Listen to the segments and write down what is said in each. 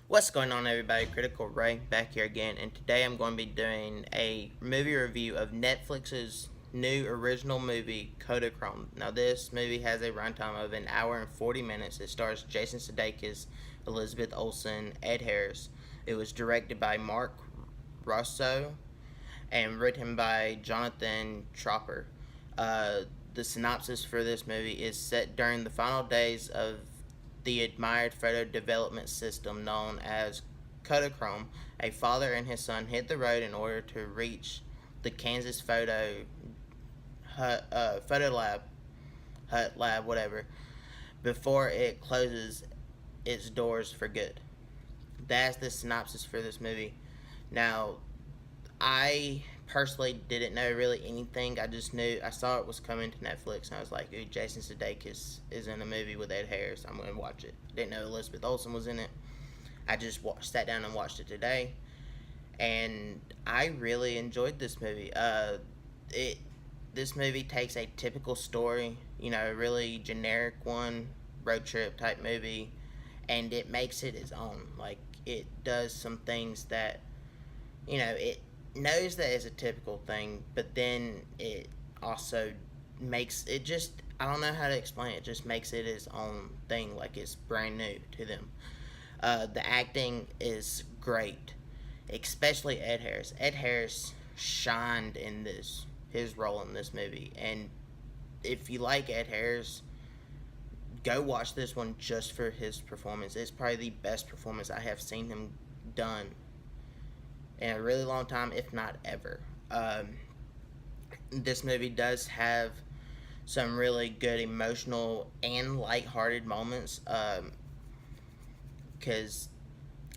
What's going on, everybody? Critical Ray back here again, and today I'm going to be doing a movie review of Netflix's new original movie, Kodachrome. Now, this movie has a runtime of an hour and 40 minutes. It stars Jason Sudeikis, Elizabeth Olsen, Ed Harris. It was directed by Mark Russo and written by Jonathan Tropper. The synopsis for this movie is set during the final days of the admired photo development system known as Kodachrome. A father and his son hit the road in order to reach the Kansas photo lab, whatever, before it closes its doors for good. That's the synopsis for this movie. Now, I personally didn't know really anything. I just knew I saw it was coming to Netflix, and I was like, "Ooh, Jason Sudeikis is in a movie with Ed Harris. I'm going to watch it." Didn't know Elizabeth Olsen was in it. I just sat down and watched it today, and I really enjoyed this movie. This movie takes a typical story, a really generic one, road trip type movie, and it makes it its own. Like, it does some things that it knows that it's a typical thing, but then it also makes it just, I don't know how to explain it, just makes it its own thing, like it's brand new to them. The acting is great, especially Ed Harris. Ed Harris shined in his role in this movie, and if you like Ed Harris, go watch this one just for his performance. It's probably the best performance I have seen him done in a really long time, if not ever. This movie does have some really good emotional and lighthearted moments, because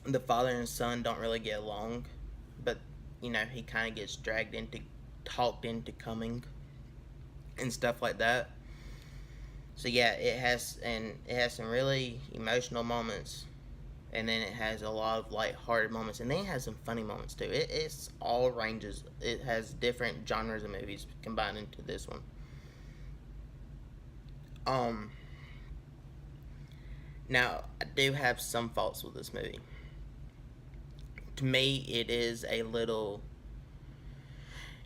the father and son don't really get along, but he kind of gets talked into coming and stuff like that. So yeah, it has some really emotional moments, and then it has a lot of light-hearted moments, and then it has some funny moments too. It's all ranges. It has different genres of movies combined into this one. Now, I do have some faults with this movie. To me, it is a little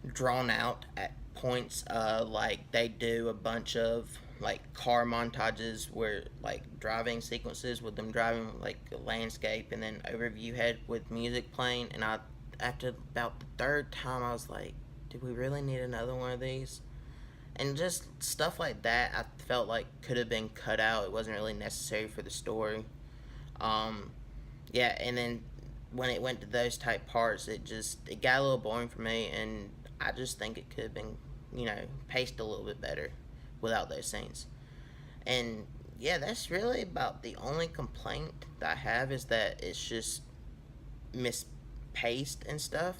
drawn out at points. Like, they do a bunch of like car montages where like driving sequences with them driving like a landscape, and then overview head with music playing, and after about the third time I was like, did we really need another one of these? And just stuff like that I felt like could have been cut out. It wasn't really necessary for the story. Yeah, and then when it went to those type parts, it got a little boring for me, and I just think it could have been paced a little bit better without those scenes. And yeah, that's really about the only complaint that I have, is that it's just mispaced and stuff.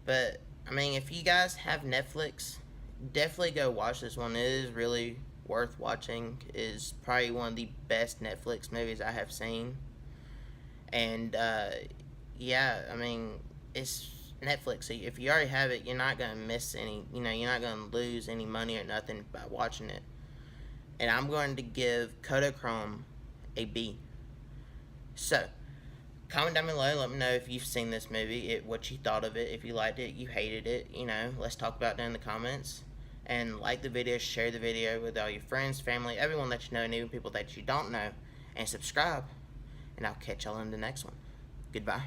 But I mean, if you guys have Netflix, definitely go watch this one. It is really worth watching. It is probably one of the best Netflix movies I have seen. And yeah, I mean, it's Netflix. So if you already have it, you're not gonna miss any. You're not gonna lose any money or nothing by watching it. And I'm going to give Kodachrome a B. So, comment down below. Let me know if you've seen this movie, what you thought of it. If you liked it, you hated it. Let's talk about it in the comments. And like the video, share the video with all your friends, family, everyone that you know, and even people that you don't know. And subscribe. And I'll catch y'all in the next one. Goodbye.